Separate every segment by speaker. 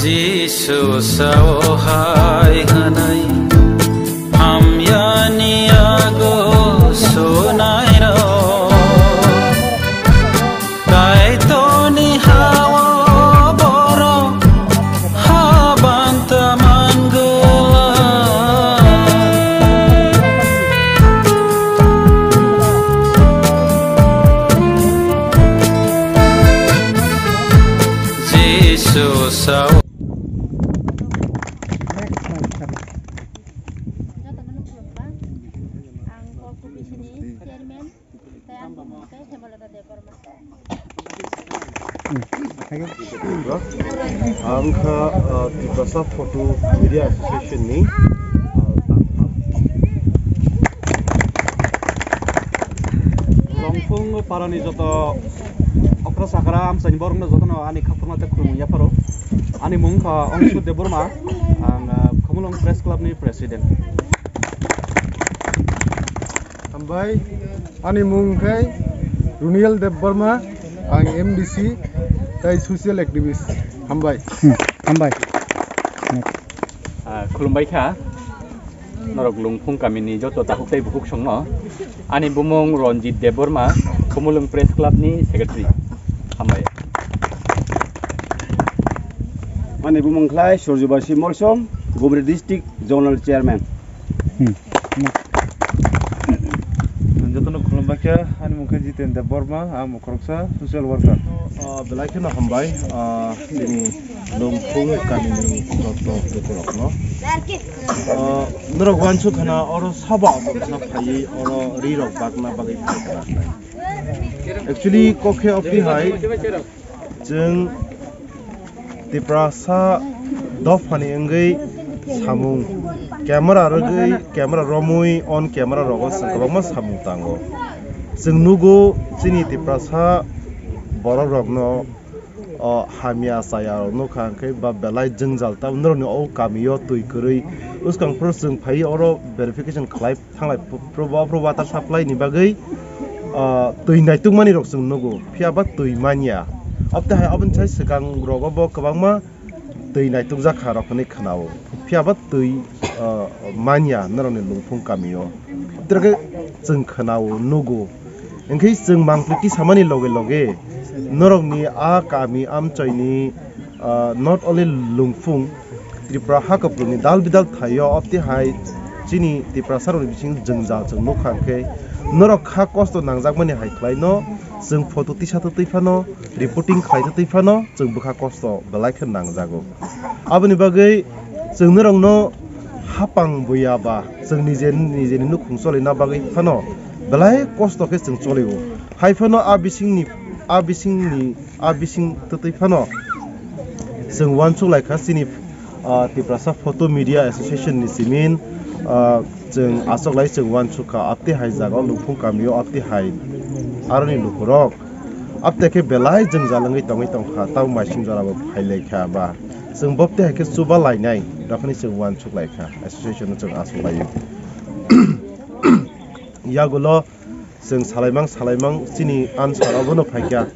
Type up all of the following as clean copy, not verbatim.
Speaker 1: जिसु सहाय हनाय हामयानि आगो सोनाय रो कायतोनि हावा बरो हाबांत मानगोला जिसु सहाय
Speaker 2: Angka Tripura Photo Media Association ni Lungfung parani joto okra sakara amsani borong joto no ani khapurma te khulung yaparo ani mungkha Ongshu Deborma ang Khomulong Press Club ni President
Speaker 3: Ambai ani mungkai Runial Deborma ang MDC tai social activist hambai
Speaker 4: khulumbai kha norok lungfung kamini joto tahuk tai bukuk songno ani bumong Ronjit Deborma Khomulong Press Club ni secretary hambai
Speaker 2: ani bumong khlai Surjubasi Molsom Gumri District Zonal Chairman
Speaker 3: jotono khulumbaikha ani mungkai Jiten Deborma ang mukroksa social worker belai na hambai ini Lungfung kamini joto bekorokno norok wansu khana oro saba na phai oro rirok bagna bagai phai actually kokhe of the high jeng Tpma dofani engai samung camera rogai camera romui on camera rogo sakabama samung tango jeng nugo chini Tpma borok rokno hamia saya no khangkai ba belai jengjal ta nroni o kamio tui kurui uskang prosung phai oro verification khlai thanglai proba ta supply ni bagai tui nai tungmani rok sung nogo phiaba tui mania apta hai abun chai sekang rogo bo kabangma tui nai tungja kha rokni khnao phiaba tui mania nroni lungfung kamio trage jeng khnao nogo engkai jeng mangpiki samani loge norok ni a kami amchoi not only Lungfung Tripura hakapuni dal bidal thayo opti hai chini Tripura saroni bising jengjal jeng no khangke norok kha kosto nangjak mani hai khlai no jeng photo tisa to teiphano reporting khlai to teiphano jeng bukha kosto belai khe nangjago aboni bagai jeng norok no hapang boyaba jeng nije nu khungsolai na bagai phano belai kosto ke jeng choligo hai phano abising tutui phano jeng wanchu laika chini Tripura Photo Media Association ni simin jeng asok lai jeng wanchu ka apti hai jaga lungfung kamio apti hai aroni lukurok apte ke belai jeng jalangai tongkha tau maising jara bo phailai kha ba jeng bopte ke suba lainai rakhni jeng wanchu laika association jeng asok lai yagulo jeng salaimang chini answer abono phaikya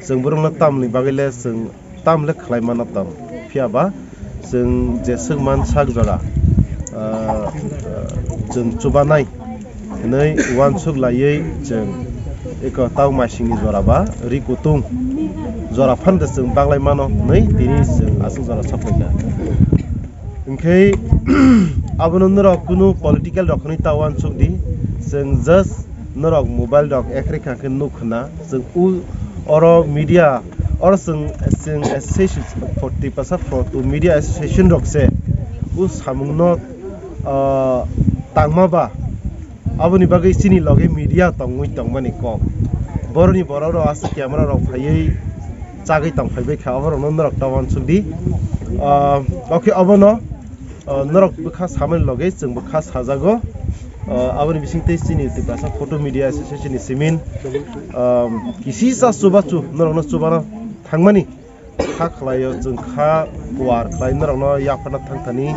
Speaker 3: jeng burungna tamni bagile jeng tamle khlaimana tam phiaba jeng jeseng man sak jora jeng chubanai nei wansuk laiei jeng eko taw masingni jora ba rikutung jora phande jeng baglai mano nei tini jeng asung jora saphaika engkai abono nora kunu political rokhni tawan sukdi jeng just norok mobile dok ekrika ke nukhna jeng u oro media or jeng association for Tripura Photo Media Association rokse u samungno tangma ba aboni bagai chini loge media tongmui tongmani ko boroni bororo as camera rok phaiei chagai tong phaibai kha aboro norok tawan sukdi okay abono norok bukha samen loge jeng bukha sajago aboni bising tei chini Tripura Photo Media Association ni simin kisi sa subachu norokno subana thangmani kha khlayo jeng kha war khlai norokno yapana thangthani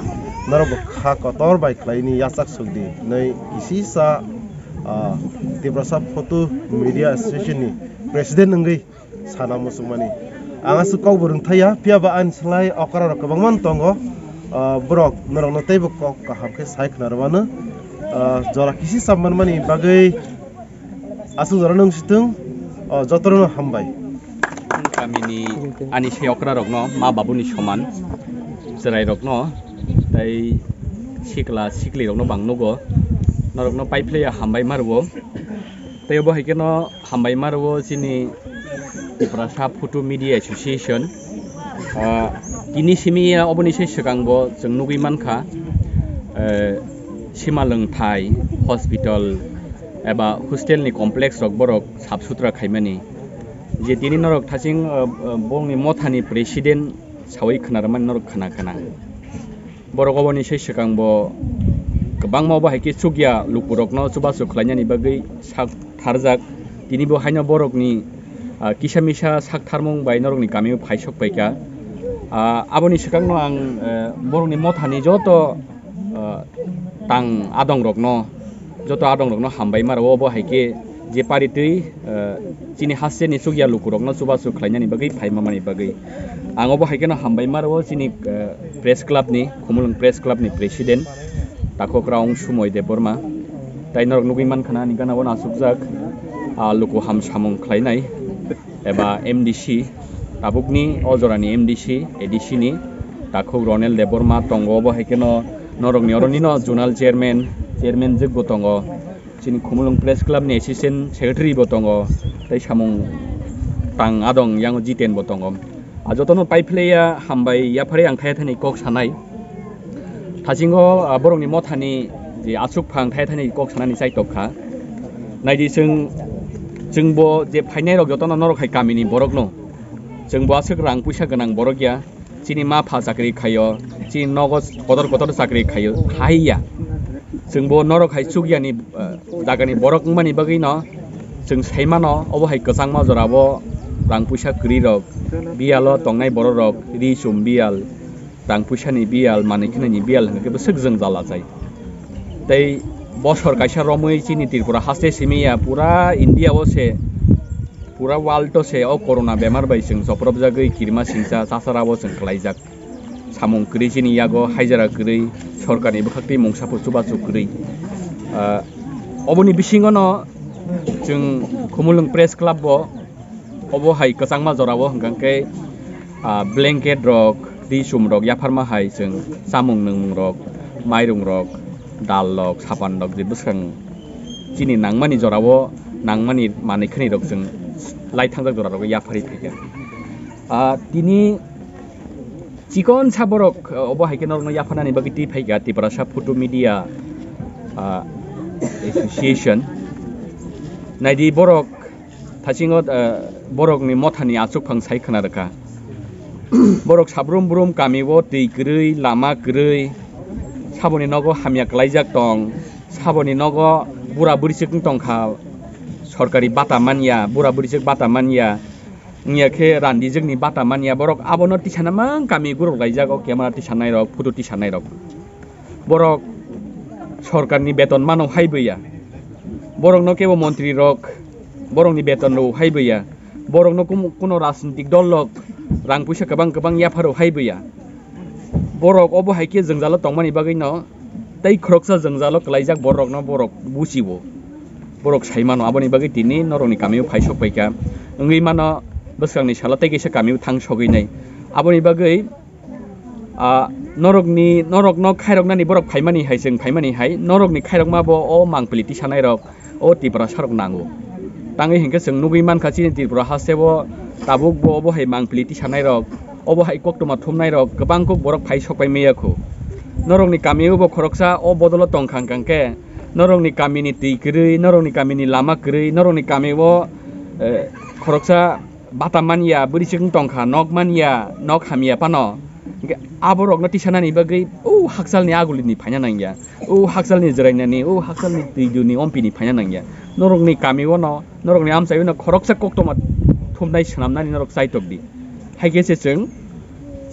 Speaker 3: norok kha kotor bai khlaini yachak sugdi nei isi sa Tripura Photo Media Association ni president ngai sana musumani angasu kok burung thaya pia ba an slai okara rok bangman tongo borok norok no teibo kok kaham ke sai knarwana jora kisi samman mani bagai asu jora nung situng jotorno hambai
Speaker 4: kamini ani se okra rok no ma babuni soman jerai rok no tai sikla sikli rok no bangnogo norok no paiplaya hambai marwo tai bo haike no hambai marwo chini Tripura Photo Media Association kini simiya oboni se sekangbo jeng nugui mankha sima lungthai hospital eba hostel ni complex rok borok sap sutra khaimani je tini norok thasing bongni mothani president sawai khnarman norok khana borok oboni se sekangbo gobang ma haike sugya lupurok no chubasu khlainani bagai sak tharjak tini bo haino borok ni kisa misa sak tharmung bai norok ni kamiu phaisok paika aboni sekangno ang borok ni mothani joto tang adong rok no hambai maro bo haike je pari tui chini hasse ni sugya lukurok no chubasu khlainani bagai phaimamani bagai ango bo haike no hambai maro chini press club ni khumulung press club ni president takokraung sumoi de borma tai norok nugui mankhana ni gana wona subjak luku ham samung khlainai eba MDC tabukni ojorani MDC ADC ni takhok Ronel de borma tongo bo haikeno norok ni oroni no zonal chairman jigbo tongo chini khumulung press club ni assistant secretary bo tongo tai samung tang adong yang jiten bo tongo ajotono paiplaya hambai yapare angthai thani kok sanai Thasingo borok ni mothani je asuk phang thai thani kok sanani sai tokha naidi jengbo je phainai rok jotono norok hai kamini borok no jengbo asuk rang puisa ganang borok ya chini ma pha chakri khayo chini nogos kotor chakri khayo haiya jengbo norok hai sugya ni dagani borok mani bagai no jeng saima no obo hai kasang ma jorabo rang puisa kri rok bialo tongnai borok rok ri sum bial rang puisa ni bial manikhna ni bial hangke besek jeng jala jai tei bosor kaisa romoi chini Tripura haste simiya pura India o se pura world to se o corona bemar bai sing soprop jagai kirma singsa sasara bo sing khlaijak samung kri chini yago haijara kri sorkani bukhakti mungsapu chubachu kri oboni bisingo no jeng khumulung press club bo obo hai kasangma jorabo hangkangke blanket rok di sum rok yafarma hai jeng samung nung rok mairung rok dal rok sapan rok je busang chini nangmani jorabo nangmani manikhni rok jeng lai thangjak jora rok yafari thike tini chikon saborok obo haike norno yafanani bagi ti phaiga Tripura Photo Media Association naidi borok thasingo borok ni mothani asuk phang sai khana raka borok sabrum brum kamiwo tei grei lama grei saboni nogo hamya klaijak tong saboni nogo bura burisik tongkha sorkari bata mania bura burisik bata mania ngiyakhe randijik ni bata mania borok abono tisanamang kami guru laijak o camera tisanai rok photo tisanai rok borok sorkar ni beton mano haiboya borok no kebo mantri rok borok ni beton ro haiboya borok no kuno rajnitik dol rok rang puisa kabang yaparo haiboya borok obo haike jengjalo tongmani bagai no tei khoroksa jengjalo klaijak borok no borok busibo borok saimano aboni bagai tini noroni kamiu phaisok paika ngui mano besangni sala tei kaisa kamiu thang sogui nai aboni bagai norok no khairok nani borok phaimani hai jeng phaimani hai norok ni khairok ma bo o mangpiliti sanai rok o Tripura sarok nango tangi hingke jeng nugui mankha chini Tripura hasebo tabuk bo obo hai mangpiliti sanai rok obo hai koktoma thumnai rok gobang kok borok phaisok pai meyakho norok ni kamiu bo khoroksa o bodolo tongkhang kangke norok ni kamini tei krei norok ni kamini lama krei norok ni kamiu khoroksa batamania burisik tongkha nokmania nok hamia pano aborok no tisanani bagai o haksal ni agulini phaina nangya o haksal ni jrainani o haksal ni teidu ompini phaina nangya norok ni kamiu no norok ni amsai no khoroksa koktoma thumnai sanamnani norok saitokdi haigese jeng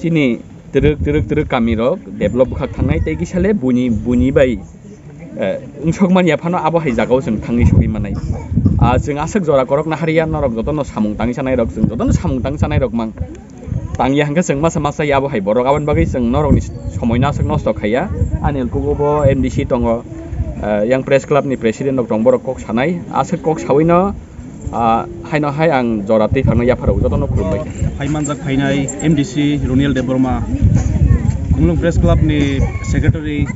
Speaker 4: chini truk kami rok develop khak thangnai tei gisale buni bai उंसकमान याफानो आबो हाइजागाव जों थांनि सहि मानाय जों आसक जरा करक ना हारिया नरक जतन सामुं तांग सानाय रक जों जतन सामुं तांग सानाय रक मां तांगिया हांखो जों मासा मासा याबो हाइ बरक आबन बागै जों नरकनि समयना आसक नस्त खाया आनिल कुगोबो एमडीसी दङ yang press club ni president dok dong borok kok sanai asek kok sawino haino hai ang jorati phangna yapharo jotono khulbai
Speaker 2: Haimanjak phainai MDC Roniel Deborma Kumlung Press Club ni secretary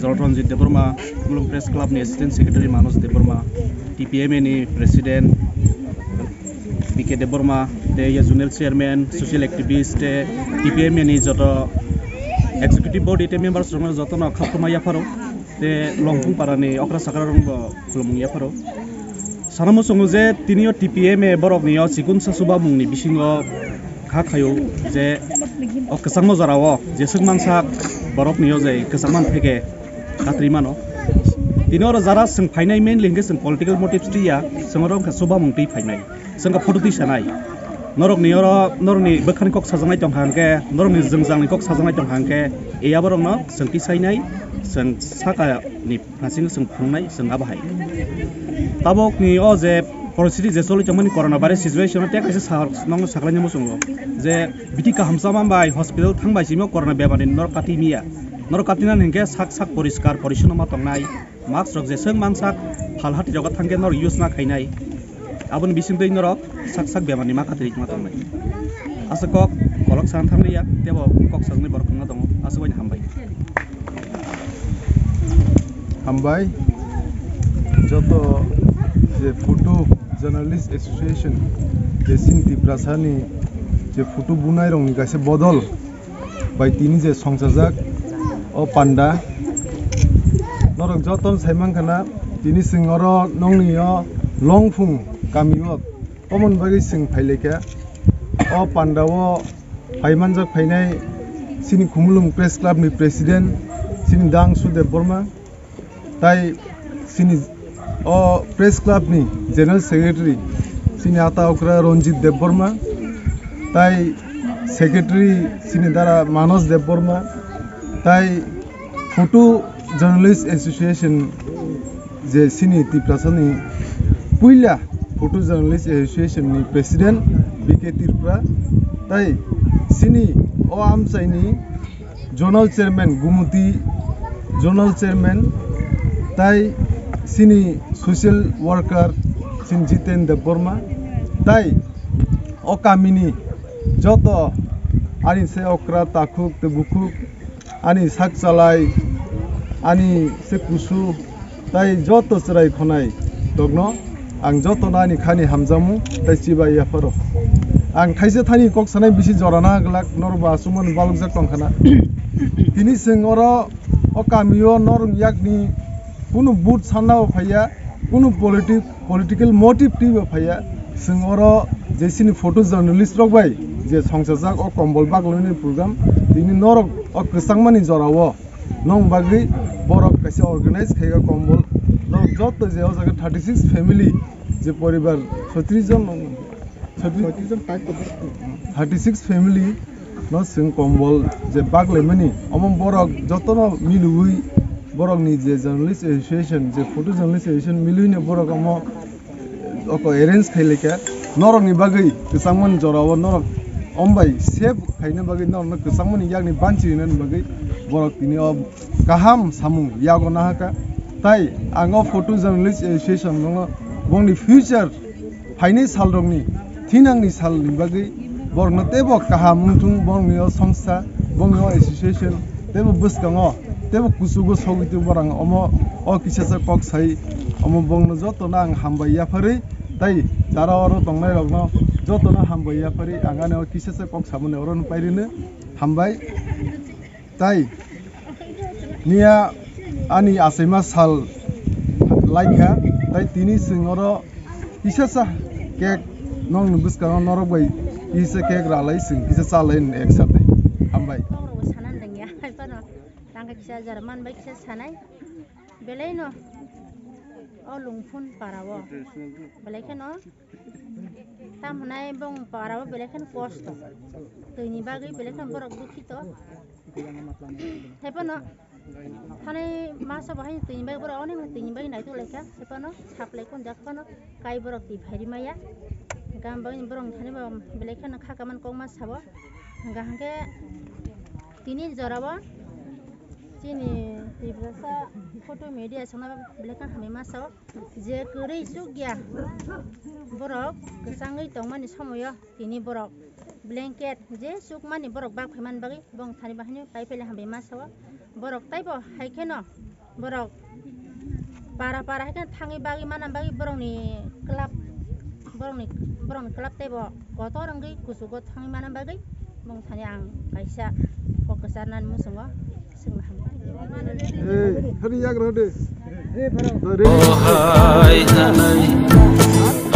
Speaker 2: Jortonjit Deborma Kumlung Press Club ni assistant secretary Manos Deborma Tpma ni president BK Deborma de ya zonal chairman social activist Tpma ni joto executive board ite members rong jotono khapma yapharo te Lungfung parani okra sakara rong khulmung yapharo sanamo songo je tinio TPMA borok ni sikun sasuba mungni bisingo kha khayo je okasangmo jarao je sungmansa borok ni je kasangman phege katrimano tinor jara sung phainai main lingge sung political motives tiya sungorong ka suba mungti phainai sungka photo ti sanai norokni bekhani kok sajangai tong hangke norokni jongjangni kok sajangai tong hangke eya borok no sungki sainai जों साकानि फासिं जों फुंनाय जों आबाहाय ताबकनि अ जे परिस्थिति जे सलि जमनि कोरोना भाइरास सिचुएसन ते कासे नंग साखलानि मसंगो जे बिति काहामसा माबाय हस्पिटाल थांबाय सिमो कोरोना बेमारनि नर काटिना हिंके साक परिष्कार परिच्छन्नमा तंनाय मास्क रक जे सों मानसाक फालहाति जगा थांगे नर युज ना खायनाय आबन बिसिं दै नर साक बेमारनि मा खातिरि मा तंनाय आसकक कलक सान थांनाया तेबो कक साजनि बरखना दङ आसबाय हामबाय
Speaker 3: हामबाय जत जे फोटो जर्नलिस्ट एसोसिएशन जे सिंति प्रासानि जे फोटो बुनाय रंनि गासे बदल बाय तिनि जे संसारजाक अ पान्डा नरक जतन साइमांखाना तिनि सिंगर नंनिया लंफुं गामियाव कमन बागै सिं फाइलेका अ पान्डाव फाइमानजाक फाइनाय सिनि खुमलुं प्रेस क्लब नि प्रेसिडेंट सिनि दांसु देबबर्मा ताई सिनी प्रेस क्लब नि जनरल सेक्रेटरी सिनी आता ओकरा रंजित देबबर्मा ताई सेक्रेटरी सिनी दारा मानस देबबर्मा ताई फोटो जर्नलिस्ट एसोसिएशन जे सिनी तिप्रासानि पुइला फोटो जर्नलिस्ट एसोसिएशन नि प्रेसिडेंट बीके त्रिपुरा ताई सिनी ओ आमसाइनि जोनल चेयरमैन गुमुती जोनल चेयरमैन ताई सिनी सोशल वर्कर सिन जितेन देबबर्मा ताई ओ कामिनी जत आनी से ओकरा ताखुक ते बुखुक आनी साक चालाय आनी से कुसु ताई जत चराय खनाय दग्न आं जत नानि खानि हामजामु ताई चिबाय याफरो आं खायसे थानि कक सानाय बिसि जराना गलाक नरबा सुमन बालुकजाक टंखाना तिनि सिंगर ओ कामियो नर याकनि कुनु बुट साननाव फाया कुनु पॉलिटिकल मोटिव टिव फाया सिंगर जेसिनि फोटो जर्नलिस्ट रक बाय जे संसारजाक अ कम्बल बागलनि प्रोग्राम दिनि नरक अ कसंगमानि जराव नंग बागै बरक कैसे ऑर्गेनाइज खायगा कम्बल नरक जत जे अ जागा 36 फैमिली जे परिवार 36 जन 36 फैमिली न सिं कम्बल जे बागलेमनि अमम बरक जतन मिलुई बरक नि जे जर्नलिस्ट एसोसिएशन जे फोटो जर्नलिस्ट एसोसिएशन मिलुइने बरक अम अको अरेंज खाइलेका नरक नि बागै कसंगमन जराव नरक अमबाय सेफ खाइने बागै नरक कसंगमन यागनि बानचिने बागै बरक तिनि गाहाम सामु यागो नाहाका ताई आङो फोटो जर्नलिस्ट एसोसिएशन नङ बंनि फ्यूचर फाइने साल रंनि थिनांनि साल नि बागै बरक न तेबो गाहाम मुंथुं बंनि संस्था बंनि एसोसिएशन तेबो बसकाङो तेबो कुसुगो सगितु बरां अमो अ किसासा कक साइ अमो बंनो जतन आं हामबाय याफारै ताई जारा अरो तंनाय रगनो जतन हामबाय याफारै आंगाने अ किसासा कक सामने अरन पाइरिनो हामबाय ताई निया आनि आसेमा साल लाइका ताई तिनि सिंगर किसासा केक नंग बुसकाङो नरबाय किसा केक रालाय सिं किसा चालाय एकसाथै हामबाय
Speaker 5: Tangga kisah Jerman baik kisah sana, belai no, oh Lungfung parawo, belai kan no, tamunai bong parawo belai kan kosto, tu ini bagi belai kan borok duki to, hepa no, थाने मासा बाहाय तीन बाई बर अने तीन बाई नाय तो लेखा सेपनो छापले कोन जाखनो काई बरक ती भारी माया गाम बाई बरं थाने बा बेलेखा न खाकामान को मा साबो गाहके तिनी जराबो चिनी तिब्रासा फोटो मीडिया संना बेलेखा हमे मासाव जे गरै सुग्या बरक गोसाङै दंमानि समय तिनी बरक ब्लेंकेट जे सुकमानि बरक बाग फैमान बागै बं थानि बाहायनो पाइ पेले हमे मासाव बरक ताइबो हायखेन बरक पारा पारा हायखेन थाङै बागै माना बागै बरंनि क्लाब ताइबो गतरंगै गुसुगो थाङै माना बागै बं थानि आं कायसा फकसारनान मुसुङो सोंना
Speaker 1: ohai hanai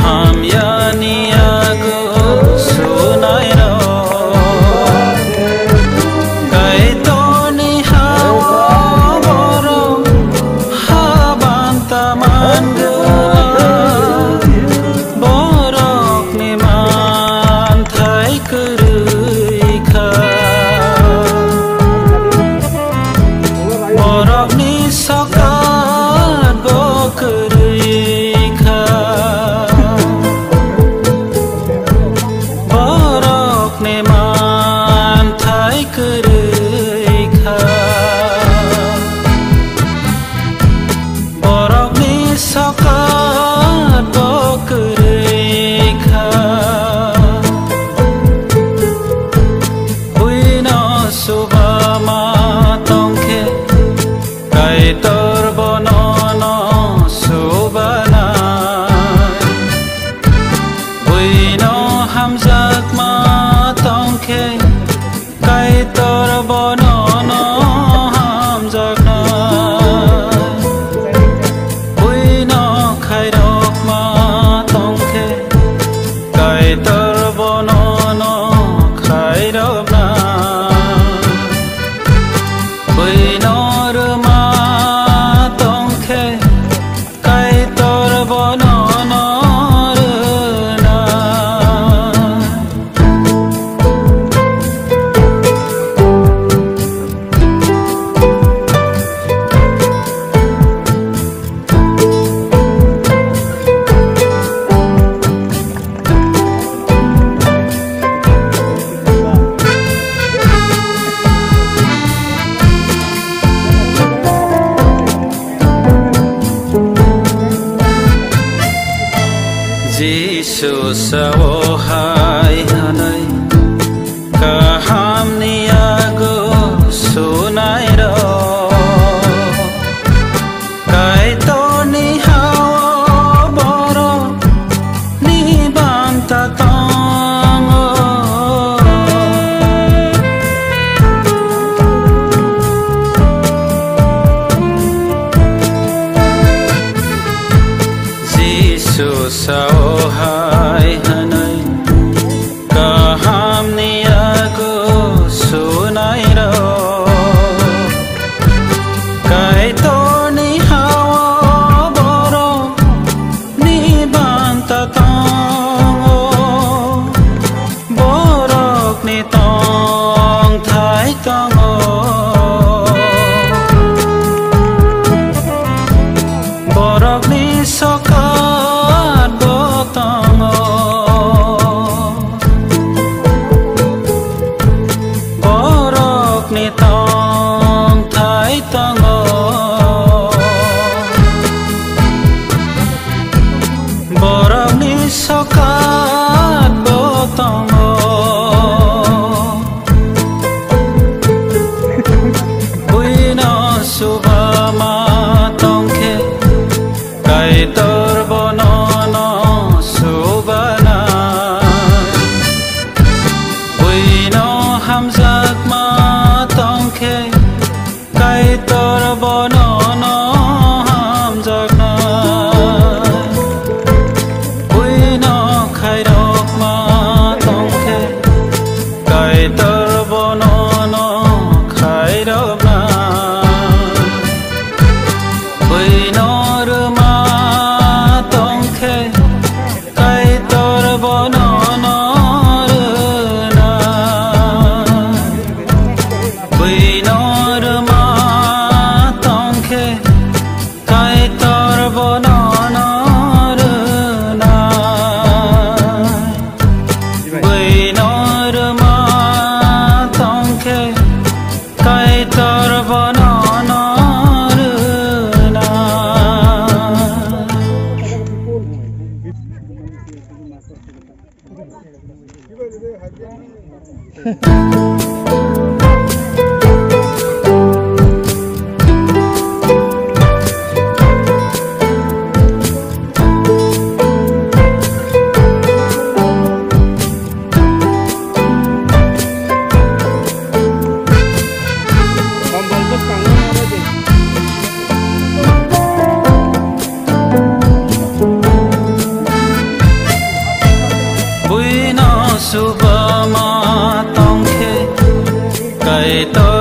Speaker 1: hamyani ago sunai ro kai toni hawa boro habanta mangala borok ni man thai kurikha borok ni sokat bokurikha borok ni man thai kurikha borok ni sokat bokurikha buino subama tongke kai tor bonono subana buino hamzak ma tongke kai tor bonono hamzak na buino khairok ma tongke kai tor bonono khairok na buino rma tongke kai tor bonono rna Jesus ohai hanai kaham niago sunai ro kai toni hawa boro ni banta tongo Jesus ohai hanai kaham niago sunai ro kai toni hawa boro ni banta tongo borok ni tong thai tongo borok ni sokat botongo borok ni tong thai tongo borok ni sokat botongo suba ma tong khe kai to